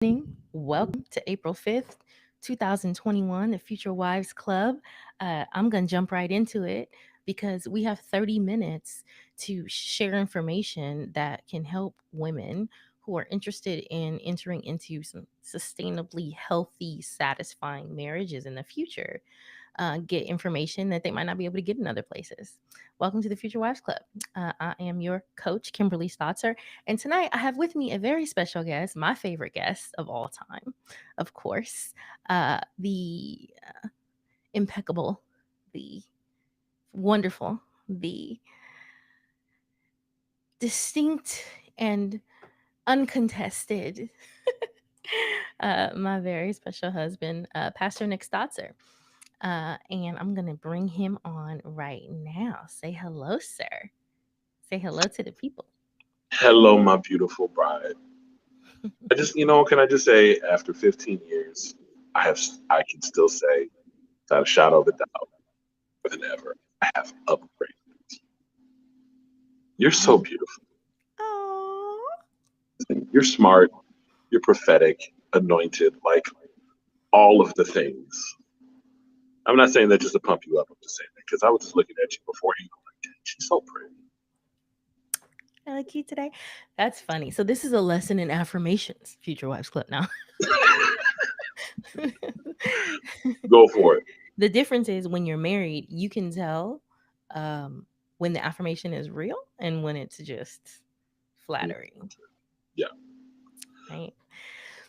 Welcome to April 5th, 2021, the Future Wives Club. I'm going to jump right into it because we have 30 minutes to share information that can help women who are interested in entering into some sustainably healthy, satisfying marriages in the future get information that they might not be able to get in other places. Welcome to the Future Wives Club. I am your coach, Kimberly Stotzer, and tonight I have with me a very special guest, my favorite guest of all time, of course, the impeccable, the wonderful, the distinct and uncontested, my very special husband, Pastor Nick Stotzer. And I'm going to bring him on right now. Say hello, sir. Say hello to the people. Hello, my beautiful bride. Can I just say, after 15 years, I can still say, without a shadow of a doubt, more than ever, I have upgraded. You're so Oh, beautiful. oh, You're smart. You're prophetic, anointed, like all of the things. I'm not saying that just to pump you up. I'm just saying that because I was just looking at you before you. I'm like, "Dang, she's so pretty." I like you today. That's funny. So this is a lesson in affirmations, Future Wives Club now. Go for it. The difference is when you're married, you can tell um, when the affirmation is real and when it's just Mm, flattering, yeah. right?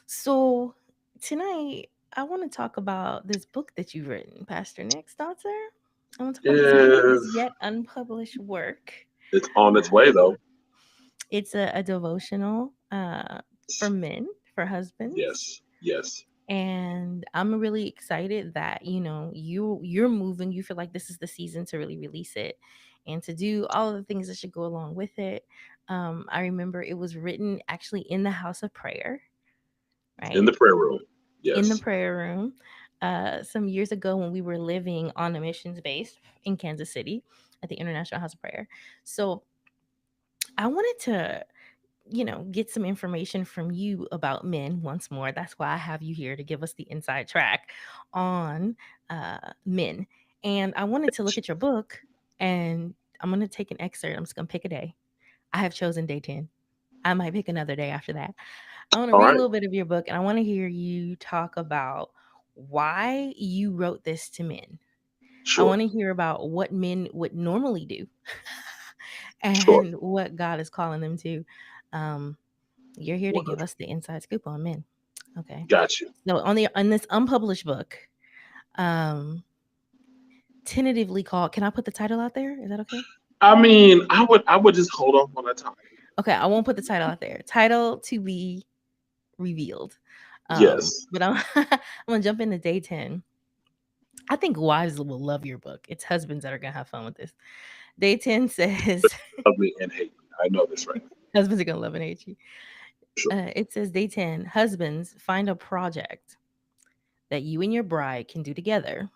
So tonight, I want to talk about this book that you've written, Pastor Nick Stotzer. I want to talk about this Yes. this yet unpublished work. It's on its Uh, way though. it's a devotional for men, for husbands, Yes. Yes. and I'm really excited that you're moving. You feel like this is the season to really release it and to do all of the things that should go along with it. I remember it was written actually in the house of prayer, In right? the prayer room. In the Yes. prayer room some years ago when we were living on a missions base in Kansas City at the International House of Prayer. So I wanted to, get some information from you about men once more. That's why I have you here to give us the inside track on men. And I wanted to look at your book and I'm going to take an excerpt. I'm just going to pick a day. I have chosen day 10. I might pick another day after that. I want to All read a right. little bit of your book and I want to hear you talk about why you wrote this to men. I Sure. want to hear about what men would normally do Sure. and what God is calling them to. Um, you're here to give 100. us the inside scoop on men. Okay. Got you. So on this unpublished book, um, tentatively called, can I put the title out there? Is that okay? I mean, I would just hold on for that time. Okay, I won't put the title out there. Title to be revealed. Yes. But I'm gonna jump into day 10. I think wives will love your book. It's husbands that are gonna have fun with this. Day 10 says Love me and hate me. I know this right now. husbands are gonna love and hate you. Sure. It says day 10, husbands find a project that you and your bride can do together.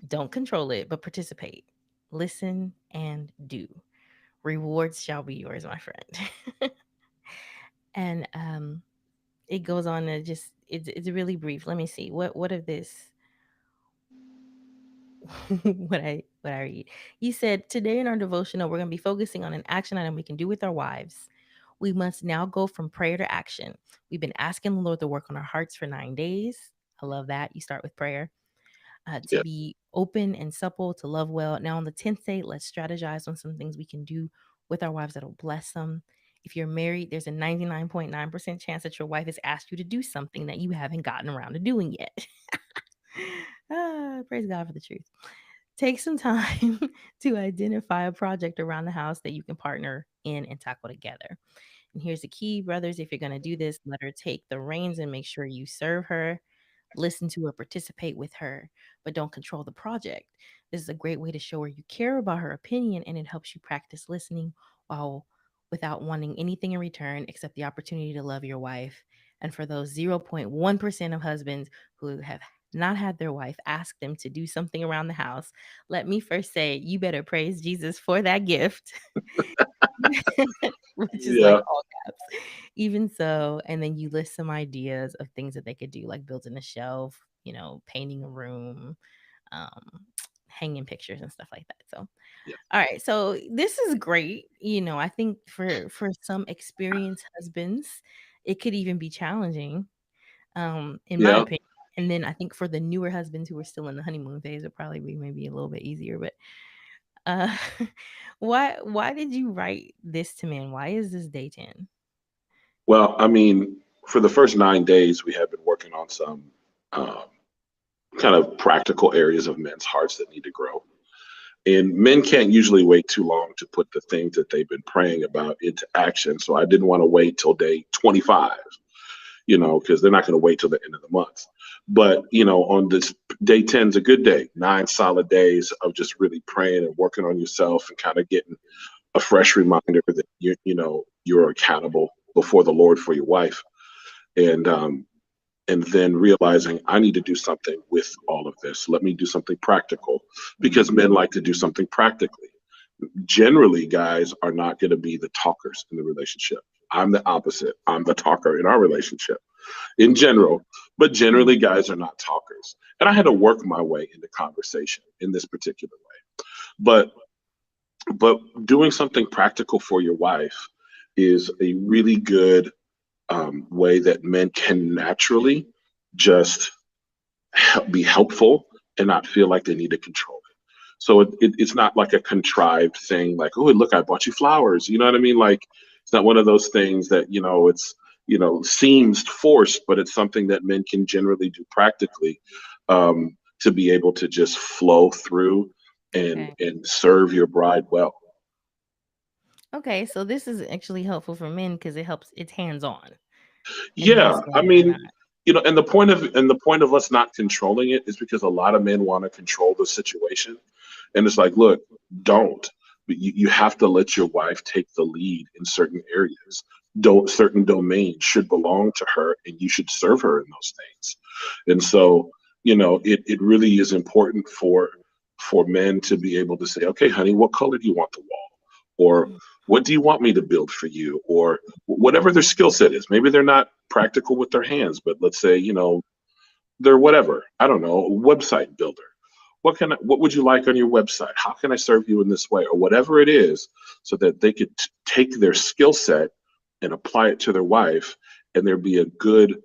Don't control it, but participate. Listen and do. Rewards shall be yours, my friend. And it goes on to just it's really brief. Let me see. What of this what I read. You said today in our devotional we're gonna be focusing on an action item we can do with our wives. We must now go from prayer to action. We've been asking the Lord to work on our hearts for 9 days. I love that. You start with prayer. To Yeah. be open and supple, to love well. Now, on the 10th day, let's strategize on some things we can do with our wives that'll bless them. If you're married, there's a 99.9% chance that your wife has asked you to do something that you haven't gotten around to doing yet. Praise God for the truth. Take some time to identify a project around the house that you can partner in and tackle together. And here's the key, brothers, if you're going to do this, let her take the reins and make sure you serve her, listen to her, participate with her, but don't control the project. This is a great way to show her you care about her opinion and it helps you practice listening while without wanting anything in return except the opportunity to love your wife. And for those 0.1% of husbands who have not had their wife ask them to do something around the house, let me first say, you better praise Jesus for that gift, which is like Yeah. all caps. Even so, and then you list some ideas of things that they could do, like building a shelf, painting a room, um, hanging pictures and stuff like that. So, Yeah. all right. So this is great. I think for some experienced husbands, it could even be challenging, in my Yeah. opinion. And then I think for the newer husbands who are still in the honeymoon phase, it'll probably be maybe a little bit easier. But uh why did you write this to men? Why is this day 10? Well, I mean, for the first 9 days, we have been working on some um, kind of practical areas of men's hearts that need to grow. And men can't usually wait too long to put the things that they've been praying about into action. So I didn't want to wait till day 25, because they're not going to wait till the end of the month. But, on this day 10 is a good day, 9 solid days of just really praying and working on yourself and kind of getting a fresh reminder that you're accountable before the Lord for your wife. And then realizing I need to do something with all of this. Let me do something practical, because Mhm. men like to do something practically. Generally, guys are not going to be the talkers in the relationship. I'm the opposite. I'm the talker in our relationship in general, but Mhm. generally, guys are not talkers. And I had to work my way into conversation in this particular way. But doing something practical for your wife is a really good way that men can naturally just be helpful and not feel like they need to control it. So it's not like a contrived thing, like, oh, look, I bought you flowers. You know what I mean? Like, it's not one of those things that, seems forced, but it's something that men can generally do practically, to be able to just flow through and Okay. serve your bride well. Okay, so this is actually helpful for men because it's hands-on in Yeah, this way I or mean, not. and the point of us not controlling it is because a lot of men want to control the situation, and it's like, look, don't. But you have to let your wife take the lead in certain areas. Don't Certain domains should belong to her, and you should serve her in those things. And so, it really is important for men to be able to say, okay, honey, what color do you want the wall? Or what do you want me to build for you? Or whatever their skill set is. Maybe they're not practical with their hands, but let's say, they're whatever. I don't know, a website builder. What would you like on your website? How can I serve you in this way? Or whatever it is, so that they could take their skill set and apply it to their wife, and there'd be a good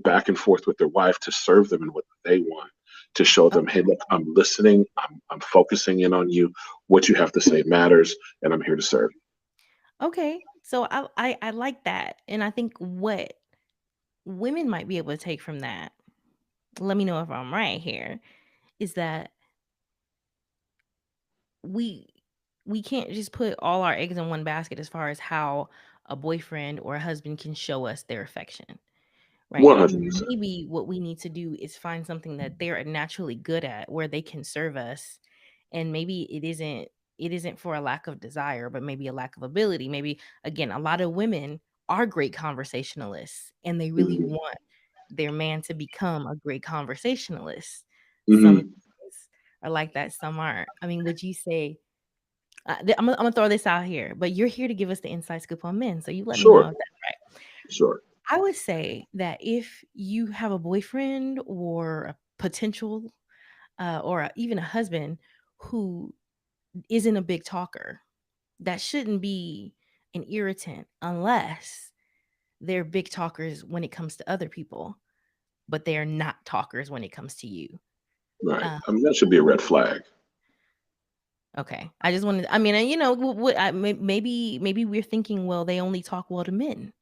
back and forth with their wife to serve them in what they want, to show them, hey, Okay. look, I'm listening, I'm focusing in on you. What you have to say matters, and I'm here to serve you. Okay. So I like that. And I think what women might be able to take from that, let me know if I'm right here, is that we we can't just put all our eggs in one basket as far as how a boyfriend or a husband can show us their affection. Right. 100%. Maybe what we need to do is find something that they're naturally good at where they can serve us. And maybe it isn't for a lack of desire, but maybe a lack of ability. Maybe again, a lot of women are great conversationalists and they really Hmm. want their man to become a great conversationalist. Some Hmm. guys are like that, some aren't. I mean, would you say I'm gonna throw this out here, but you're here to give us the inside scoop on men, so you let me know Sure. if that's right. Sure. I would say that if you have a boyfriend or a potential, even a husband who isn't a big talker, that shouldn't be an irritant unless they're big talkers when it comes to other people, but they are not talkers when it comes to you. Right. Uh, I mean, that should be a red flag. okay, I just wanted. I mean, maybe we're thinking, well, they only talk well to men,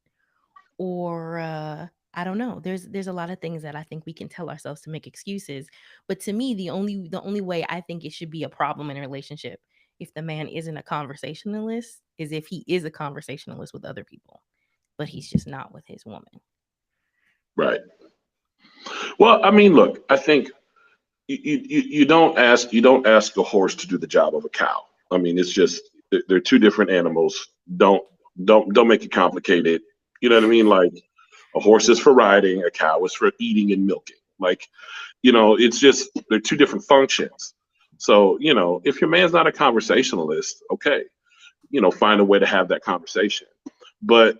or I don't know. There's a lot of things that I think we can tell ourselves to make excuses. But to me, the only way I think it should be a problem in a relationship if the man isn't a conversationalist is if he is a conversationalist with other people, but he's just not with his woman. Right. Well, I mean, look, I think you don't ask a horse to do the job of a cow. I mean, it's just they're two different animals. Don't don't make it complicated. You know what I mean? Like, A horse is for riding, a cow is for eating and milking. Like, you know, it's just they're two different functions. So, you know, if your man's not a conversationalist, okay, you know, find a way to have that conversation. But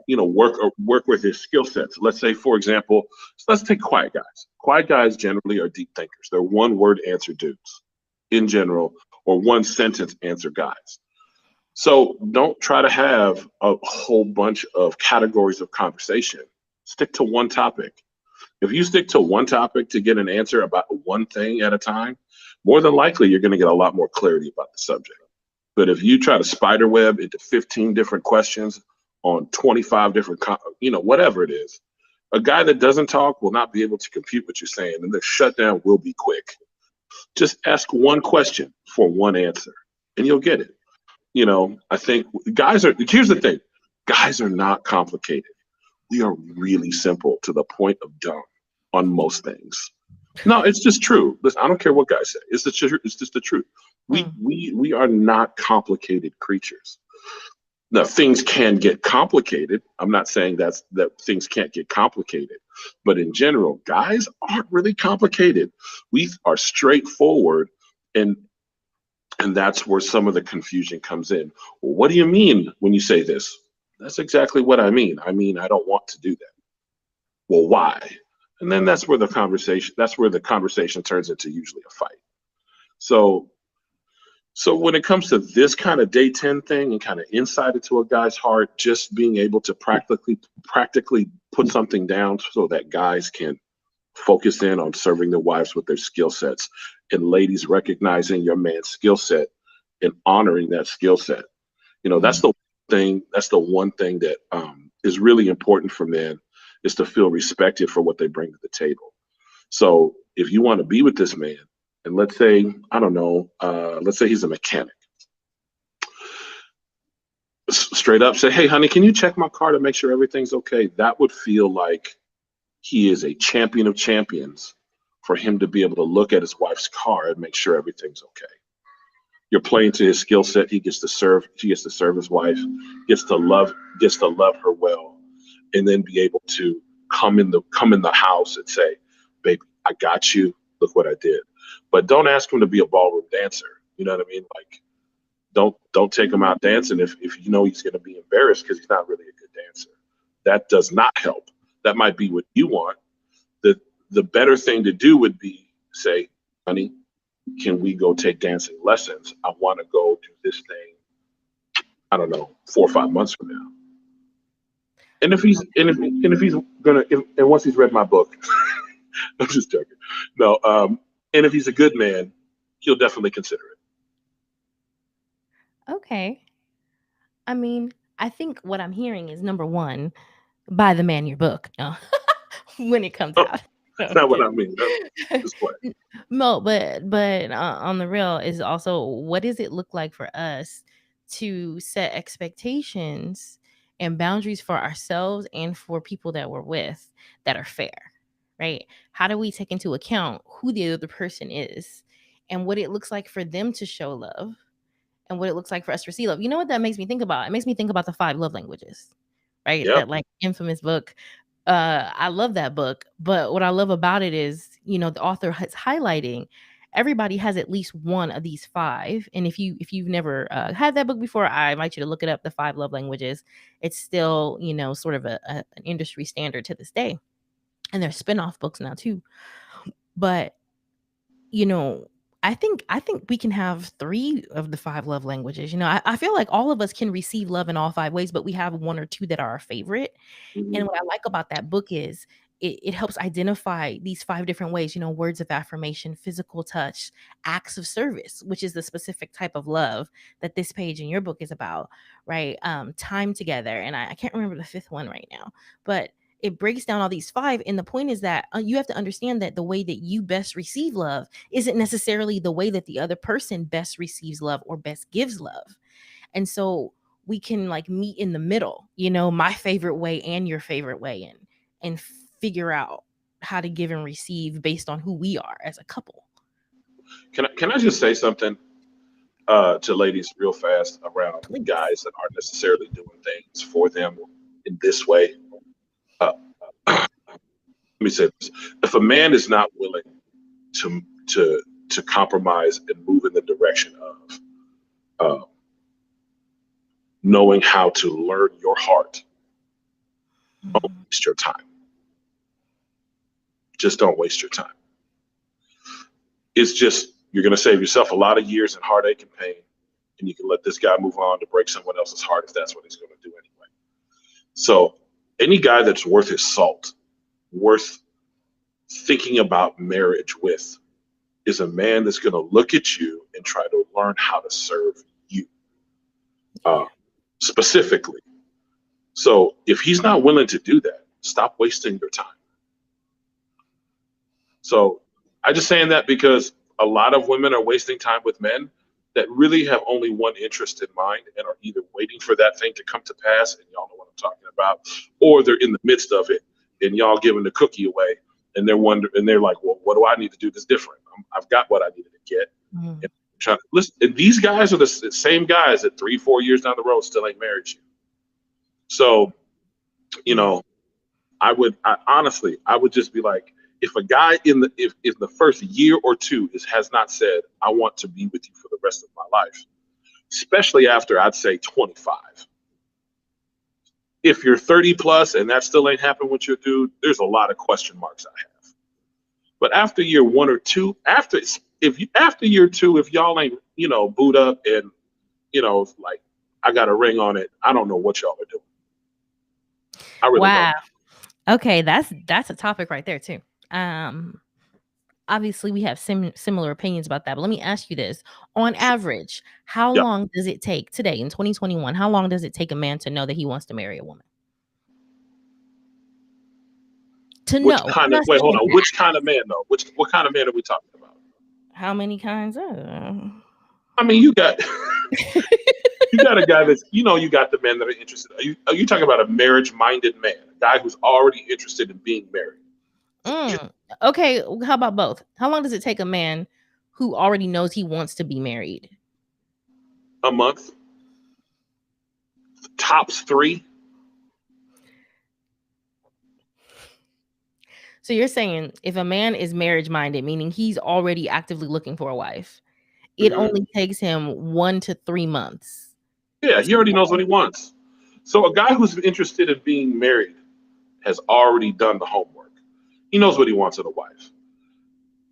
you know, work with his skill sets. Let's say, for example, let's take quiet guys. Quiet guys generally are deep thinkers. They're one word answer dudes in general, or one sentence answer guys. So don't try to have a whole bunch of categories of conversation. Stick to one topic. If you stick to one topic to get an answer about one thing at a time, more than likely you're going to get a lot more clarity about the subject. But if you try to spider web into 15 different questions on 25 different, you know, whatever it is, a guy that doesn't talk will not be able to compute what you're saying, and the shutdown will be quick. Just ask one question for one answer, and you'll get it. You know, I think guys are, here's the thing, guys are not complicated. We are really simple to the point of dumb on most things. No, it's just true. Listen, I don't care what guys say. It's just the truth. We Mm, we we are not complicated creatures. Now things can get complicated. I'm not saying that things can't get complicated, but in general, guys aren't really complicated. We are straightforward, and and that's where some of the confusion comes in. Well, what do you mean when you say this? That's exactly what I mean. I mean, I don't want to do that. Well, why? And then that's where the conversation turns into usually a fight. So so when it comes to this kind of day 10 thing and kind of insight into a guy's heart, just being able to practically put something down so that guys can focus in on serving their wives with their skill sets, and ladies recognizing your man's skill set and honoring that skill set. You know, mm. that's the one thing that is really important for men, is to feel respected for what they bring to the table. So if you want to be with this man, and let's say, I don't know, let's say he's a mechanic, straight up say, hey, honey, can you check my car to make sure everything's okay? That would feel like he is a champion of champions, for him to be able to look at his wife's car and make sure everything's okay. You're playing to his skill set. He gets to serve his wife, gets to love her well, and then be able to come in the house and say, baby, I got you. Look what I did. But don't ask him to be a ballroom dancer. You know what I mean? Like, don't take him out dancing if you know he's going to be embarrassed because he's not really a good dancer. That does not help. That might be what you want. The better thing to do would be say, honey, can we go take dancing lessons? I want to go do this thing, I don't know, 4 or 5 months from now. And if he's gonna and once he's read my book, I'm just joking. No, and if he's a good man, he'll definitely consider it. Okay. I mean, I think what I'm hearing is number one, buy the man your book. No. When it comes Oh, out. No, that's I'm not what kidding. I mean. Just play. N- No, but on the real is also, what does it look like for us to set expectations and boundaries for ourselves and for people that we're with that are fair, right? How do we take into account who the other person is and what it looks like for them to show love and what it looks like for us to receive love? You know what that makes me think about? It makes me think about the five love languages, right? Yep. That like infamous book. I love that book, but what I love about it is, the author is highlighting everybody has at least one of these five. And if you've never had that book before, I invite you to look it up, the five love languages. It's still, sort of an industry standard to this day. And there's spin-off books now too. But you know, I think we can have three of the five love languages. I feel like all of us can receive love in all five ways, but we have one or two that are our favorite. And Mhm. what I like about that book is it helps identify these five different ways, words of affirmation, physical touch, acts of service, which is the specific type of love that this page in your book is about, right? Time together. And I can't remember the fifth one right now, but it breaks down all these five. And the point is that you have to understand that the way that you best receive love isn't necessarily the way that the other person best receives love or best gives love. And so we can like meet in the middle, my favorite way and your favorite way, and figure out how to give and receive based on who we are as a couple. Can I just say something to ladies real fast around Please. guys that aren't necessarily doing things for them in this way? me say this: if a man is not willing to to to compromise and move in the direction of uh, knowing how to learn your heart, Mhm. waste your time. Just don't waste your time. It's just you're going to save yourself a lot of years and heartache and pain, and you can let this guy move on to break someone else's heart if that's what he's going to do anyway. So, any guy that's worth his salt, worth thinking about marriage with, is a man that's going to look at you and try to learn how to serve you uh, Yeah. specifically. So, if he's not willing to do that, stop wasting your time. So I just saying that because a lot of women are wasting time with men that really have only one interest in mind and are either waiting for that thing to come to pass, and y'all know what I'm talking about, or they're in the midst of it and y'all giving the cookie away, and they're like, well, what do I need to do that's different? I've got what I needed to get. And Mhm. trying to listen, and these guys are the same guys that 3, 4 years down the road still ain't married you. So, you Yeah. know, I would just be like, if a guy in the first year or two has not said, I want to be with you for the rest of my life, especially after I'd say 25. If you're 30 plus and that still ain't happened with your dude, there's a lot of question marks I have. But after year one or two, after year two, if y'all ain't, boot up and, like I got a ring on it, I don't know what y'all are doing. I really don't. Wow. Okay, that's a topic right there too. Um, Obviously we have similar opinions about that, but let me ask you this. On average, how Yeah. long does it take today in 2021? How long does it take a man to know that he wants to marry a woman? To Which know. I'm kind of, not wait, hold saying on. that. Which kind of man though? What kind of man are we talking about? How many kinds? I mean, you got a guy that's, you got the men that are interested. Are you talking about a marriage minded man, a guy who's already interested in being married? Mm, okay, how about both? How long does it take a man who already knows he wants to be married? A month, tops 3. So you're saying if a man is marriage minded, meaning he's already actively looking for a wife, it Hmm. only takes him 1 to 3 months. Yeah, he already knows what he wants. So a guy who's interested in being married has already done the homework. He knows what he wants in a wife.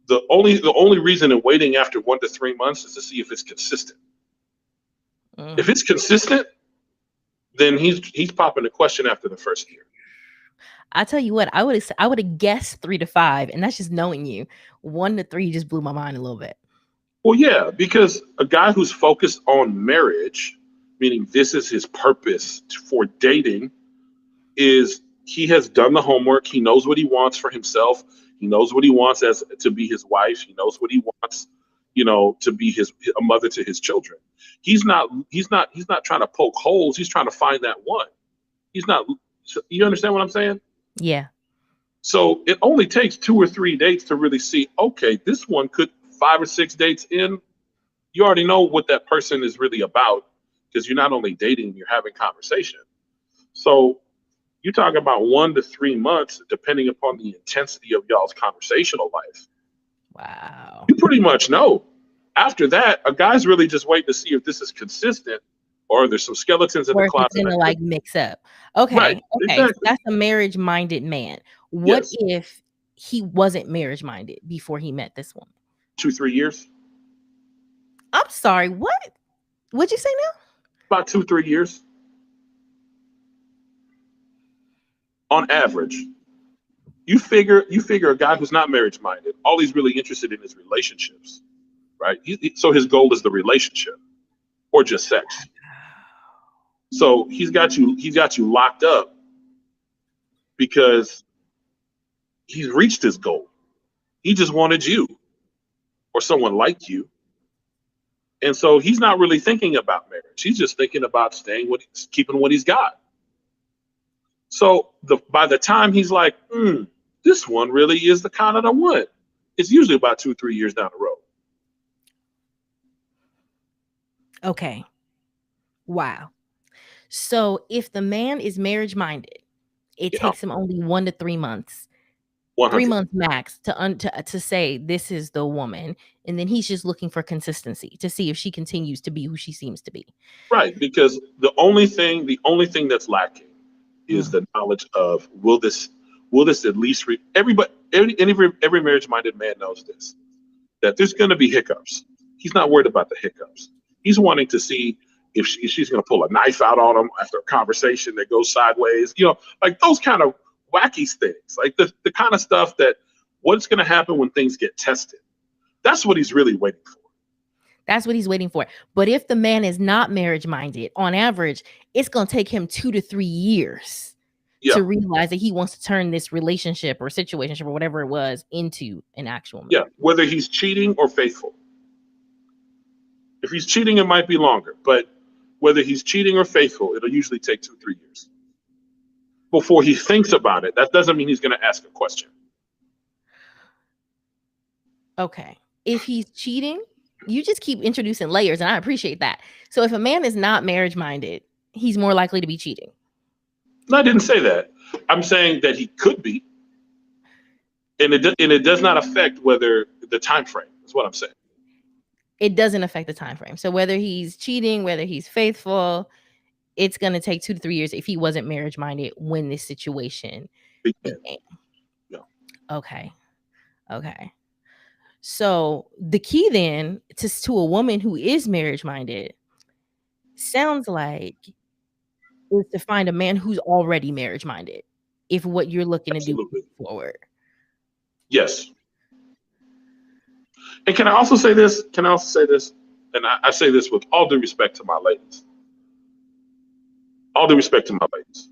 The only reason in waiting after 1 to 3 months is to see if it's consistent. If Mm. it's consistent, then he's popping the question after the first year. I tell you what, I would have guessed 3 to 5, and that's just knowing you. 1 to 3 just blew my mind a little bit. Well, yeah, because a guy who's focused on marriage, meaning this is his purpose for dating, is he has done the homework. He knows what he wants for himself. He knows what he wants as to be his wife. He knows what he wants, to be a mother to his children. He's not trying to poke holes. He's trying to find that one. He's not. You understand what I'm saying? Yeah. So it only takes 2 or 3 dates to really see. Okay, this one could 5 or 6 dates in. You already know what that person is really about because you're not only dating, you're having conversation. So you talk about 1 to 3 months, depending upon the intensity of y'all's conversational life. Wow. You pretty much know. After that, a guy's really just waiting to see if this is consistent or there's some skeletons in the Or if it's closet. gonna, like, mix up. Right, Okay, so exactly. that's a marriage-minded man. What Yes, if he wasn't marriage-minded before he met this woman? 2, 3 years, I'm sorry, what? What'd you say now? about 2, 3 years on average. You figure a guy who's not marriage minded, all he's really interested in is relationships, right? So his goal is the relationship or just sex. So he's got you locked up because he's reached his goal. He just wanted you or someone like you. And so he's not really thinking about marriage. He's just thinking about keeping what he's got. So by the time he's like, this one really is the kind of the one, it's usually about 2, 3 years down the road. Okay. Wow. So if the man is marriage-minded, it Yeah. takes him only 1 to 3 months. 3 100. months max to say this is the woman, and then he's just looking for consistency to see if she continues to be who she seems to be. Right, because the only thing that's lacking is Mm. the knowledge of will this at least every marriage minded man knows this, that there's going to be hiccups. He's not worried about the hiccups. He's wanting to see if she's going to pull a knife out on him after a conversation that goes sideways. Like those kind of wacky things, like the kind of stuff that what's going to happen when things get tested. That's what he's really waiting for. That's what he's waiting for. But if the man is not marriage minded, on average, it's going to take him 2 to 3 years Yeah, to realize that he wants to turn this relationship or situationship or whatever it was into an actual yeah. marriage. Whether he's cheating or faithful. If he's cheating, it might be longer, but whether he's cheating or faithful, it'll usually take 2, 3 years before he thinks about it. That doesn't mean he's going to ask a question. Okay. If he's cheating, you just keep introducing layers, and I appreciate that. So if a man is not marriage minded, he's more likely to be cheating. No, I didn't say that. I'm saying that he could be, and it does not affect whether the time frame. Is what I'm saying. It doesn't affect the time frame. So whether he's cheating, whether he's faithful, it's going to take 2 to 3 years if he wasn't marriage minded when this situation Begin. began. Yeah. Okay. Okay. So the key then to a woman who is marriage minded sounds like is to find a man who's already marriage minded. If what you're looking to do Absolutely. forward. Yes. And can I also say this? Can I also say this? And I say this with all due respect to my ladies. All due respect to my ladies.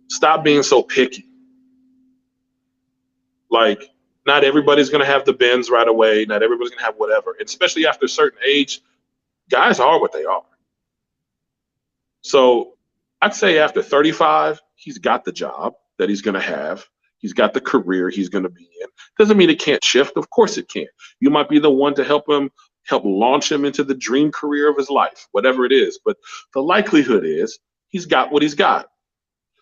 Stop being so picky. Like, not everybody's going to have the bends right away. Not everybody's going to have whatever. And especially after a certain age, guys are what they are. So I'd say after 35, he's got the job that he's going to have. He's got the career he's going to be in. Doesn't mean it can't shift. Of course it can. You might be the one to help launch him into the dream career of his life, whatever it is. But the likelihood is he's got what he's got.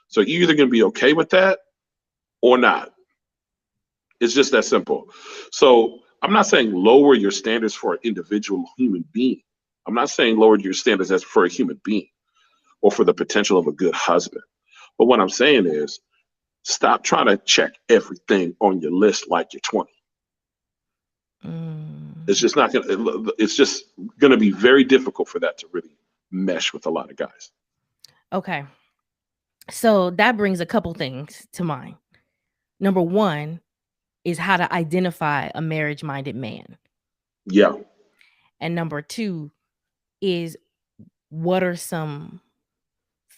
So you're either going to be okay with that or not. It's just that simple. So I'm not saying lower your standards for an individual human being. I'm not saying lower your standards as for a human being or for the potential of a good husband. But what I'm saying is stop trying to check everything on your list like you're 20. Mm. It's just not going to, it's just going to be very difficult for that to really mesh with a lot of guys. Okay. So that brings a couple things to mind. Number one is how to identify a marriage minded man. Yeah. And number two is what are some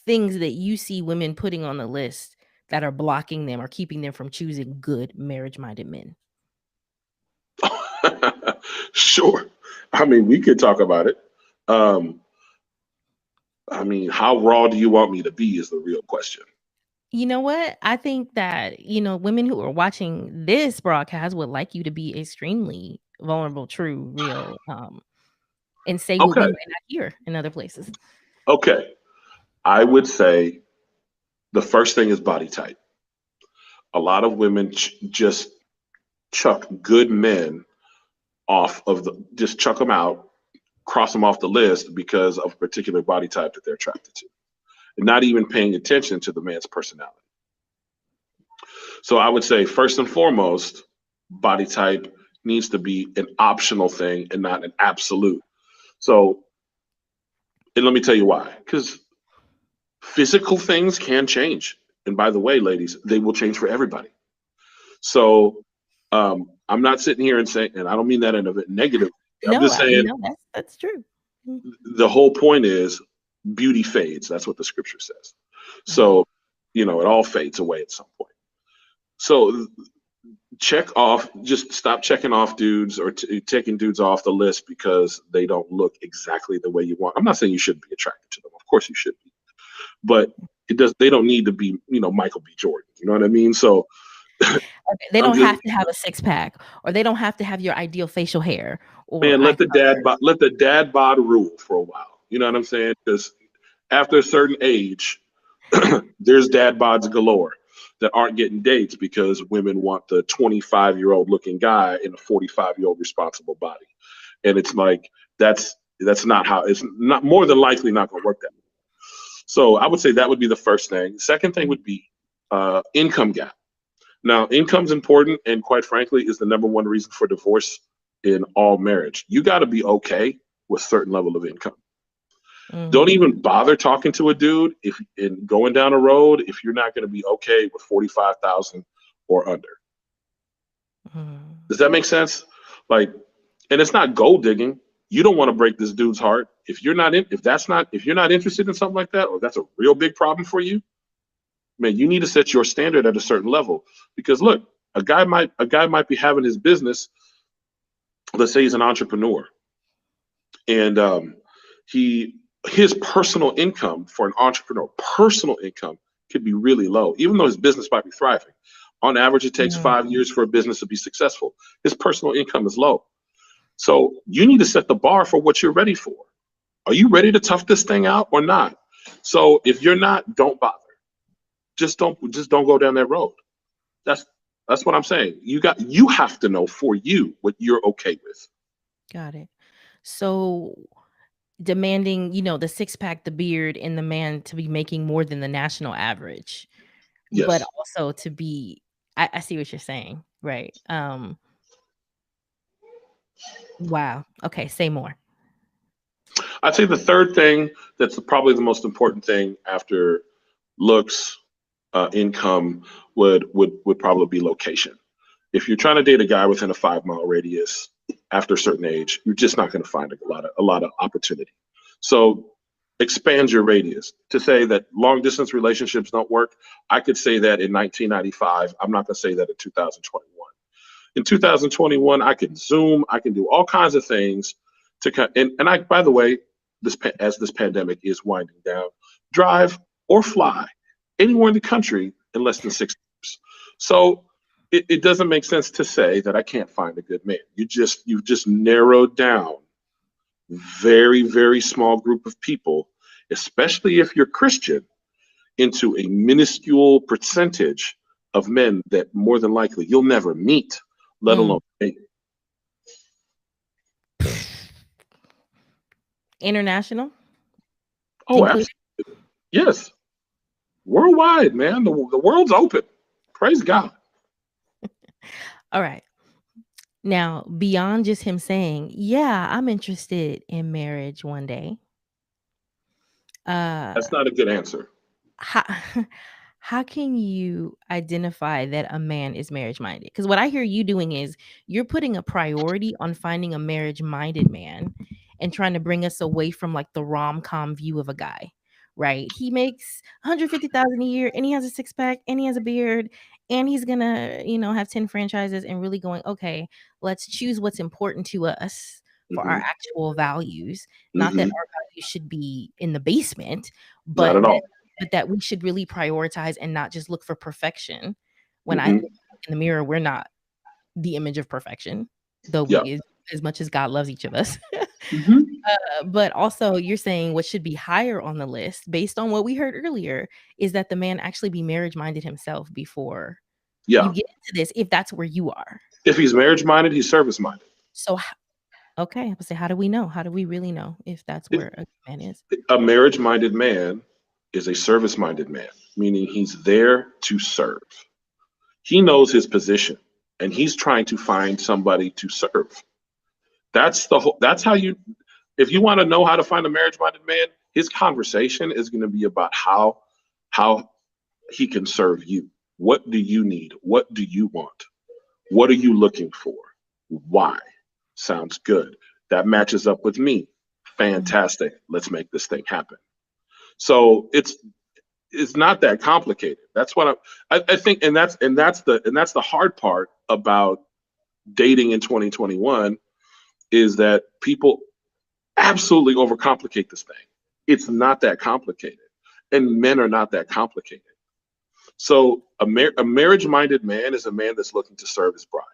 things that you see women putting on the list that are blocking them or keeping them from choosing good marriage minded men? Sure. I mean, we could talk about it. Um, I mean, how raw do you want me to be is the real question. You know what? I think that, women who are watching this broadcast would like you to be extremely vulnerable, true, real, and say what we Okay. might not hear in other places. Okay. I would say the first thing is body type. A lot of women just chuck good men just chuck them out, cross them off the list because of a particular body type that they're attracted to, and not even paying attention to the man's personality. So I would say first and foremost, body type needs to be an optional thing and not an absolute. So, and let me tell you why. Because physical things can change. And by the way, ladies, they will change for everybody. So I'm not sitting here and saying, and I don't mean that in a negative. I'm No, just saying that's true. the whole point is beauty fades. That's what the scripture says. Mhm. So, it all fades away at some point. So just stop checking off dudes or taking dudes off the list because they don't look exactly the way you want. I'm not saying you shouldn't be attracted to them. Of course you should be. But they don't need to be, Michael B. Jordan. You know what I mean? So Okay, they I'm don't just, have to have a six pack, or they don't have to have your ideal facial hair or man, eye color. let the dad bod rule for a while. You know what I'm saying? Because after a certain age, there's dad bods galore. that aren't getting dates because women want the 25-year-old looking guy in a 45-year-old responsible body. And it's like that's not how it's not more than likely not going to work that way. So I would say that would be the first thing. Second thing would be income gap. Now, income's important, and quite frankly, is the number one reason for divorce in all marriage. You got to be okay with certain level of income. Don't Mm-hmm. even bother talking to a dude if in going down a road if you're not going to be okay with 45,000 or under. Does that make sense? Like, and it's not gold digging. You don't want to break this dude's heart. If you're not in, if you're not interested in something like that, or that's a real big problem for you, man, you need to set your standard at a certain level. Because look, a guy might be having his business. Let's say he's an entrepreneur, and he his personal income for an entrepreneur, personal income could be really low, even though his business might be thriving. On average, it takes Mm-hmm. 5 years for a business to be successful. His personal income is low. So you need to set the bar for what you're ready for. Are you ready to tough this thing out or not? So if you're not, don't bother. Just don't go down that road. That's that's what I'm saying. You have to know for you what you're okay with. Got it. So demanding, the six pack, the beard, and the man to be making more than the national average, but Yes. also to be. I see what you're saying, right? Wow. Okay, say more. I'd say the third thing that's probably the most important thing after looks, income would probably be location. If you're trying to date a guy within a 5 mile radius after a certain age, you're just not going to find a lot of opportunity. So expand your radius. To say that long distance relationships don't work, I could say that in 1995. I'm not going to say that in 2021. In 2021, I can Zoom, I can do all kinds of things and I, by the way, as this pandemic is winding down, drive or fly anywhere in the country in less than 6 years. So it doesn't make sense to say that I can't find a good man. You've just narrowed down very, very small group of people, especially if you're Christian, into a minuscule percentage of men that more than likely you'll never meet, let Mm. alone date. International Oh, included. absolutely. Yes. Worldwide, man. The world's open. Praise God. All right. Now, beyond just him saying, "Yeah, I'm interested in marriage one day," uh, That's not a good answer. how how can you identify that a man is marriage minded? Because what I hear you doing is you're putting a priority on finding a marriage minded man and trying to bring us away from like the rom com view of a guy, right? He makes 150,000 a year and he has a six pack and he has a beard and he's gonna, have 10 franchises and really going, okay, let's choose what's important to us for our Hmm. actual values. Not that Hmm. our values should be in the basement, Not but at all. that we should really prioritize and not just look for perfection. When I think Hmm. in the mirror, we're not the image of perfection, though Yeah. as much as God loves each of us. Hmm. But also, you're saying what should be higher on the list, based on what we heard earlier, is that the man actually be marriage minded himself before you Yeah. get into this, if that's where you are. If he's marriage minded, he's service minded. So, okay, I would say, how do we know? How do we really know if that's where a man is? A marriage minded man is a service minded man, meaning he's there to serve. He knows his position and he's trying to find somebody to serve. That's how you, if you want to know how to find a marriage minded man, his conversation is going to be about how he can serve you. What do you need? What do you want? What are you looking for? Why? Sounds good. That matches up with me. Mm, Fantastic. Let's make this thing happen. So it's not that complicated. That's what I think, and that's the hard part about dating in 2021 is that people absolutely overcomplicate this thing. It's not that complicated, and men are not that complicated. So a marriage-minded man is a man that's looking to serve his bride.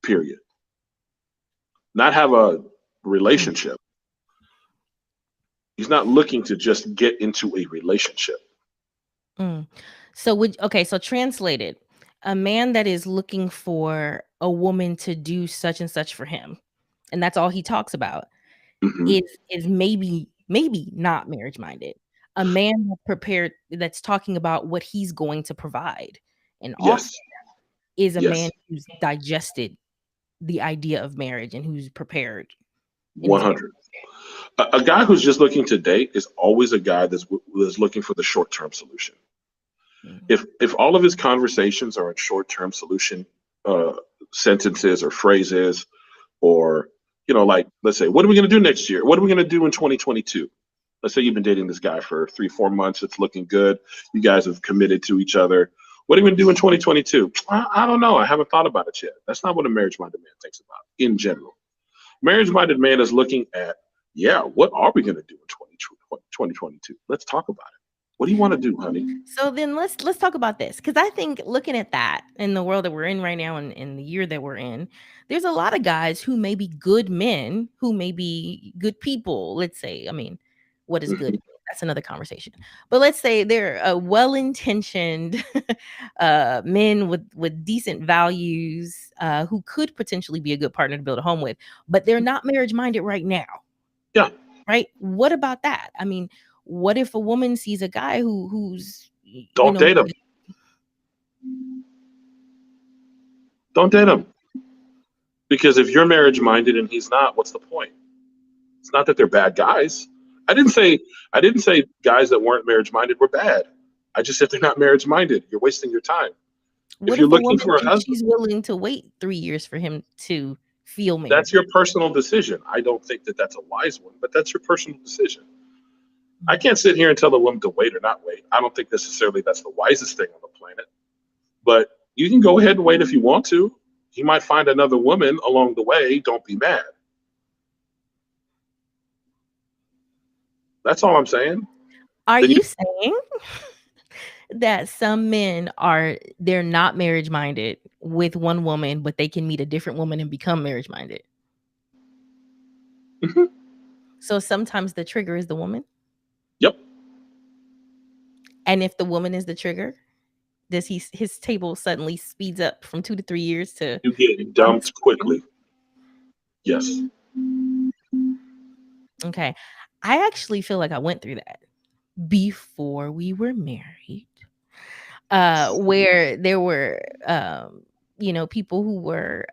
Period. Not have a mm, relationship. He's not looking to just get into a relationship. mm. So translated, a man that is looking for a woman to do such and such for him, and that's all he talks about, Hmm. is maybe not marriage minded. A man that's talking about what he's going to provide and offer Yes. is a man Yes. who's digested the idea of marriage and who's prepared and he's ready. 100. A guy who's just looking to date is always a guy that's looking for the short term solution. Mm. If all of his conversations are in short term solution uh, sentences or phrases, or like, let's say, what are we going to do next year? What are we going to do in 2022? Let's say you've been dating this guy for 3 4 months. It's looking good. You guys have committed to each other. What are we going to do in 2022? I don't know. I haven't thought about it yet. That's not what a marriage minded man thinks about in general. Marriage minded man is looking at, yeah, what are we going to do in 2022? Let's talk about it. What do you want to do, honey? So then let's talk about this, because I think looking at that in the world that we're in right now and in the year that we're in, there's a lot of guys who may be good men, who may be good people. Let's say, I mean, what is good? Hmm. That's another conversation. But let's say they're well-intentioned men with decent values, who could potentially be a good partner to build a home with, but they're not marriage minded right now. Yeah, Right? What about that? I mean, what if a woman sees a guy who's don't date him. Don't date him. Because if you're marriage minded and he's not, what's the point? It's not that they're bad guys. I didn't say I didn't say guys that weren't marriage minded were bad. I just said they're not marriage minded. You're wasting your time. If what you're if a looking woman for a thinks husband, she's willing to wait 3 years for him to feel marriage that's your minded? personal decision. I don't think that that's a wise one, but that's your personal decision. I can't sit here and tell a woman to wait or not wait. I don't think necessarily that's the wisest thing on the planet, but you can go ahead and wait if you want to. He might find another woman along the way. Don't be mad. That's all I'm saying. Are Then you saying that some men they're not marriage minded with one woman, but they can meet a different woman and become marriage minded? you, So sometimes the trigger is the woman, yep, and if the woman is the trigger, does his table suddenly speeds up from 2 to 3 years to you get 1 to dumped 2 years? quickly. Yes. Okay. I actually feel like I went through that before we were married, where there were, people who were,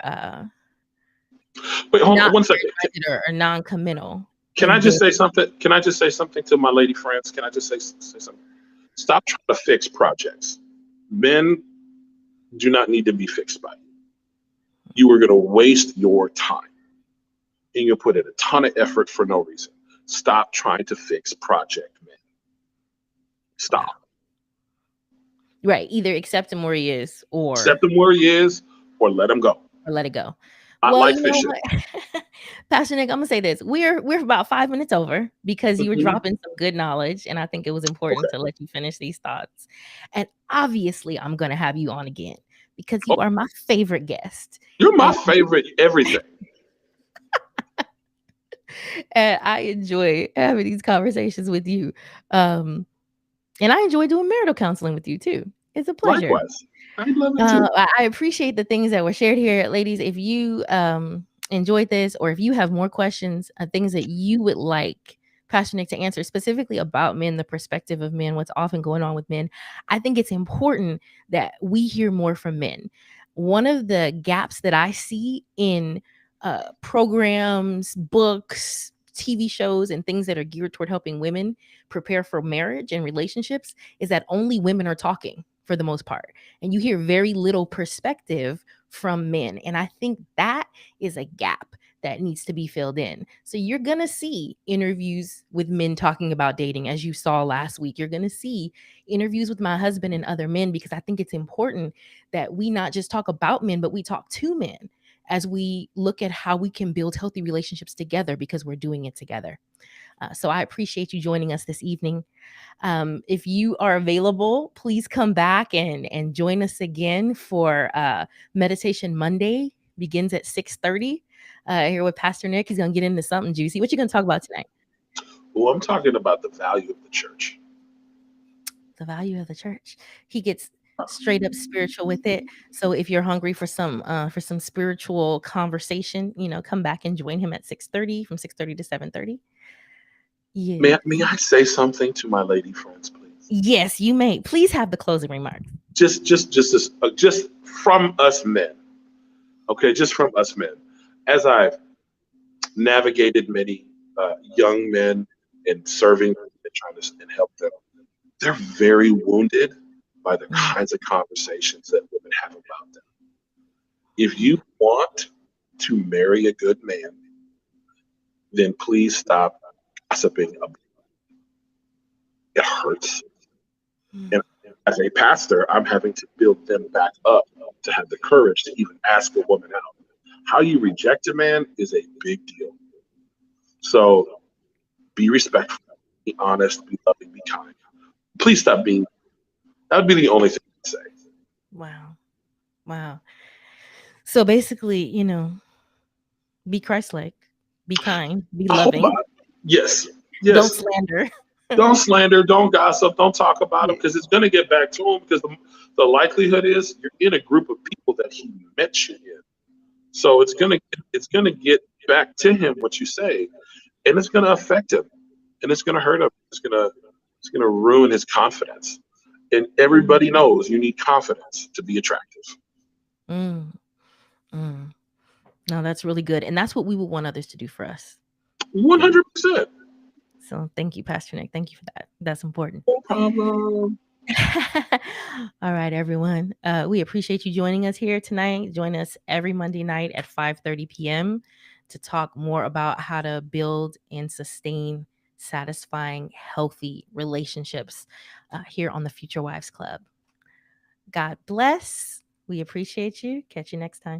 Wait, hold on not one second. marriage-minded or non-committal, Can I and just then say something? Can I just say something to my lady friends? Can I just say something? Stop trying to fix projects. Men do not need to be fixed by you. You are going to waste your time and you'll put in a ton of effort for no reason. Stop trying to fix project men. wow. Stop. Right, either accept him where he is Accept him where he is or let him go. or let it go. Not Well, like you know fishing. what? Pastor Nick, Imma say this. We're about 5 minutes over because you were Hmm. dropping some good knowledge, and I think it was important Okay. to let you finish these thoughts. And obviously, I'm gonna have you on again because Oh, you are my favorite guest, you're my and favorite everything. and I enjoy having these conversations with you. Um, and I enjoy doing marital counseling with you too. It's a pleasure. Likewise. I love it too. I appreciate the things that were shared here, ladies. If you enjoyed this, or if you have more questions, things that you would like Pastor Nick to answer specifically about men, the perspective of men, what's often going on with men, I think it's important that we hear more from men. One of the gaps that I see in programs, books, TV shows, and things that are geared toward helping women prepare for marriage and relationships is that only women are talking for the most part, and you hear very little perspective from men. And I think that is a gap that needs to be filled in. So you're going to see interviews with men talking about dating, as you saw last week. You're going to see interviews with my husband and other men, because I think it's important that we not just talk about men, but we talk to men as we look at how we can build healthy relationships together, because we're doing it together. So I appreciate you joining us this evening. If you are available, please come back and join us again for Meditation Monday. Begins at 6:30. Here with Pastor Nick. He's gonna get into something juicy. What you gonna talk about tonight? Well, I'm talking about the value of the church. the value of the church. He gets straight up spiritual with it. So if you're hungry for some spiritual conversation, come back and join him at 6:30, from 6:30 to 7:30. Yeah. May I say something to my lady friends, please? Yes, you may. Please have the closing remarks. Just from us men, okay, just from us men. As I've navigated many young men and serving and trying to and help them, they're very wounded by the Mm, kinds of conversations that women have about them. If you mm, want to marry a good man, then please stop gossiping about it. It hurts. mm, And as a pastor, I'm having to build them back up to have the courage to even ask a woman out. How you reject a man is a big deal. So be respectful, be honest, be loving, be kind. Please stop being. That would be the only thing I'd say. wow. Wow. So basically, be Christ-like, be kind, be Oh my, loving. yes, Don't yes. slander. Don't slander, don't gossip, don't talk about him Yeah. because it's going to get back to him because the likelihood is you're in a group of people that he met you in. So it's gonna get back to him what you say, and it's gonna affect him, and it's gonna hurt him. It's gonna ruin his confidence. And Mm, everybody knows you need confidence to be attractive. mm, mm. No, that's really good. And that's what we would want others to do for us. One Yeah. hundred percent. So thank you, Pastor Nick. Thank you for that. That's important. No problem. All right, everyone. We appreciate you joining us here tonight. Join us every Monday night at 5:30 p.m. to talk more about how to build and sustain satisfying, healthy relationships here on the Future Wives Club. God bless. We appreciate you. Catch you next time.